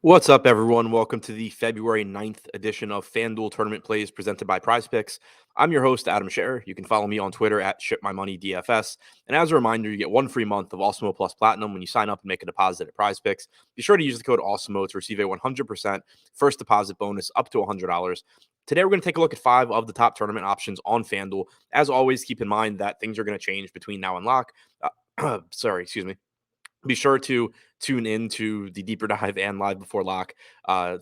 What's up, everyone? Welcome to the February 9th edition of FanDuel Tournament Plays presented by PrizePicks. I'm your host, Adam Scherer. You can follow me on Twitter at ShipMyMoneyDFS. And as a reminder, you get one free month of Awesemo Plus Platinum when you sign up and make a deposit at PrizePicks. Be sure to use the code Awesemo to receive a 100% first deposit bonus up to $100. Today, we're going to take a look at 5 of the top tournament options on FanDuel. As always, keep in mind that things are going to change between now and lock. Excuse me. Be sure to tune in to the deeper dive and live before lock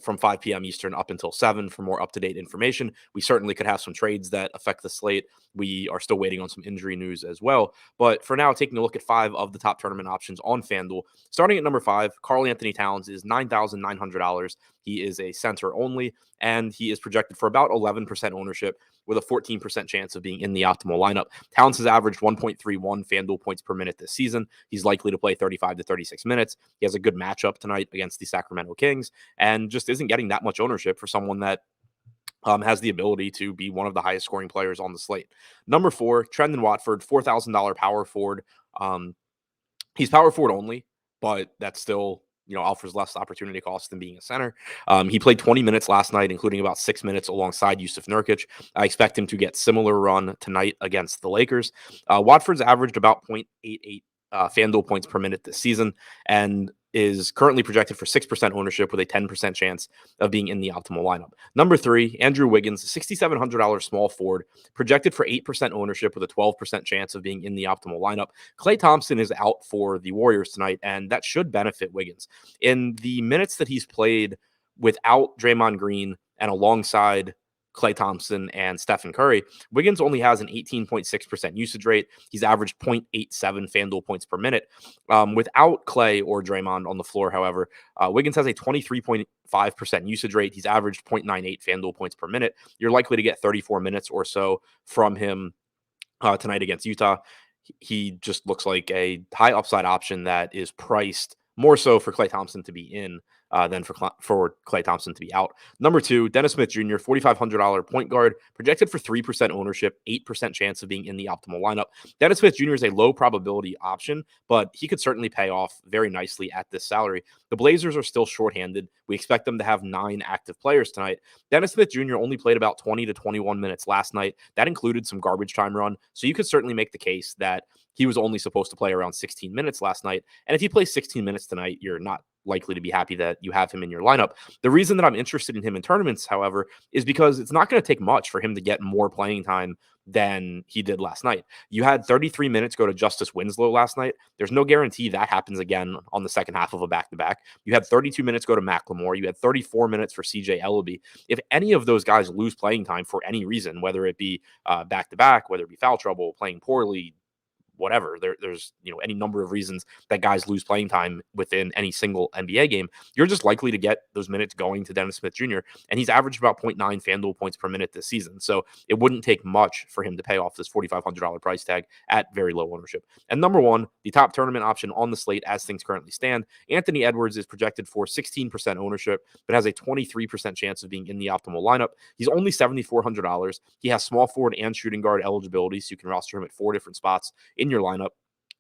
from 5 p.m. Eastern up until 7 for more up-to-date information. We certainly could have some trades that affect the slate. We are still waiting on some injury news as well. But for now, taking a look at 5 of the top tournament options on FanDuel. Starting at number 5, Karl-Anthony Towns is $9,900. He is a center only, and he is projected for about 11% ownership with a 14% chance of being in the optimal lineup. Towns has averaged 1.31 FanDuel points per minute this season. He's likely to play 35 to 36 minutes. He has a good matchup tonight against the Sacramento Kings and just isn't getting that much ownership for someone that has the ability to be one of the highest scoring players on the slate. Number 4, Trendon Watford, $4,000 power forward. He's power forward only, but that's still offers less opportunity cost than being a center. He played 20 minutes last night, including about 6 minutes alongside Yusuf Nurkic. I expect him to get similar run tonight against the Lakers. Watford's averaged about 0.88 FanDuel points per minute this season and is currently projected for 6% ownership with a 10% chance of being in the optimal lineup. Number 3, Andrew Wiggins, $6,700 small forward, projected for 8% ownership with a 12% chance of being in the optimal lineup. Klay Thompson is out for the Warriors tonight, and that should benefit Wiggins. In the minutes that he's played without Draymond Green and alongside Klay Thompson and Stephen Curry, Wiggins only has an 18.6% usage rate. He's averaged 0.87 FanDuel points per minute. Without Klay or Draymond on the floor, however, Wiggins has a 23.5% usage rate. He's averaged 0.98 FanDuel points per minute. You're likely to get 34 minutes or so from him tonight against Utah. He just looks like a high upside option that is priced more so for Klay Thompson to be in than for Klay Thompson to be out. Number 2, Dennis Smith Jr., $4,500 point guard, projected for 3% ownership, 8% chance of being in the optimal lineup. Dennis Smith Jr. is a low probability option, but he could certainly pay off very nicely at this salary. The Blazers are still shorthanded. We expect them to have 9 active players tonight. Dennis Smith Jr. only played about 20 to 21 minutes last night. That included some garbage time run. So you could certainly make the case that he was only supposed to play around 16 minutes last night. And if he plays 16 minutes tonight, you're not likely to be happy that you have him in your lineup. The reason that I'm interested in him in tournaments, however, is because it's not going to take much for him to get more playing time than he did last night. You had 33 minutes go to Justice Winslow last night. There's no guarantee that happens again on the second half of a back-to-back. You had 32 minutes go to Macklemore. You had 34 minutes for CJ Ellaby. If any of those guys lose playing time for any reason, whether it be back-to-back, whether it be foul trouble, playing poorly, whatever, there's any number of reasons that guys lose playing time within any single NBA game, you're just likely to get those minutes going to Dennis Smith Jr. And he's averaged about 0.9 FanDuel points per minute this season. So it wouldn't take much for him to pay off this $4,500 price tag at very low ownership. And number 1, the top tournament option on the slate as things currently stand, Anthony Edwards is projected for 16% ownership, but has a 23% chance of being in the optimal lineup. He's only $7,400. He has small forward and shooting guard eligibility, so you can roster him at 4 different spots in your lineup.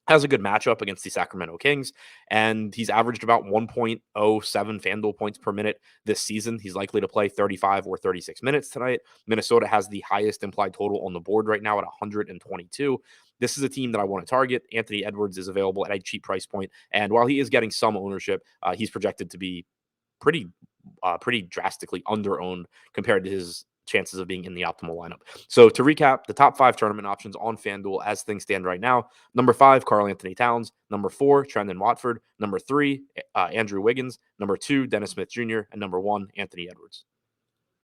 Has a good matchup against the Sacramento Kings, and he's averaged about 1.07 FanDuel points per minute this season. He's likely to play 35 or 36 minutes tonight. Minnesota has the highest implied total on the board right now at 122. This is a team that I want to target. Anthony Edwards is available at a cheap price point, and while he is getting some ownership, he's projected to be pretty drastically under-owned compared to his chances of being in the optimal lineup. So to recap, the top 5 tournament options on FanDuel as things stand right now: number 5, Karl-Anthony Towns; number 4, Trendon Watford; number 3, Andrew Wiggins; number 2, Dennis Smith Jr., and number 1, Anthony Edwards.